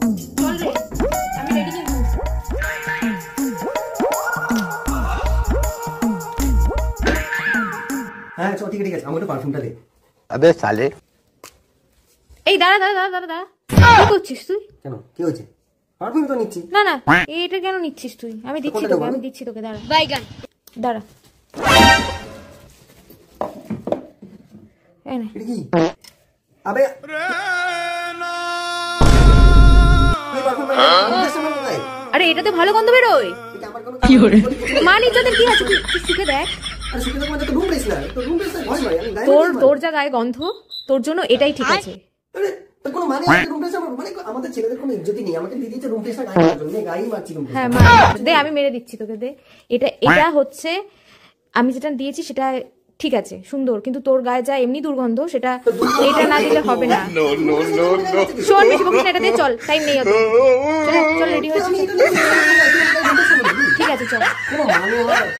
চল রে, আমি রেডি কিন্তু। হ্যাঁ চল, ঠিক আছে, আমাকে পারফিউমটা দে। अबे साले এই দাঁড়া দাঁড়া দাঁড়া দাঁড়া দাঁড়া, কি করছিস তুই? কেন, কি হয়েছে? পারফিউম তো নিচ্ছি। না না, এটা কেন নিচ্ছিস তুই? আমি দিচ্ছি তোকে, আমি দিচ্ছি তোকে, দাঁড়া বাইগান, দাঁড়া। এই নে। এটা কি? আবে আরে এটাতে ভালো গন্ধ বেরোয়। মান ইজ্জতের কি আছে, তুই শিখে দেখ। তোর যা গায়ে গন্ধ, তোর জন্য এটাই ঠিক আছে। আমাদের ছেলেদের কোনো ইজ্জতই নেই, আমাকে দিয়ে দিচ্ছে রুম ফ্রেশনার গায়ে মারার জন্য, গায়েই মারছি রুম হ্যাঁ দে, আমি মেরে দিচ্ছি তোকে, দে। এটা হচ্ছে আমি যেটা দিয়েছি সেটা ঠিক আছে, সুন্দর, কিন্তু তোর গায়ে যা এমনি দুর্গন্ধ, সেটা এটা না দিলে হবে না। শোন বেশি বকিস না, এটা দিয়ে চল, টাইম নেই অত। চল রেডি হয়েছিস? ঠিক আছে চল।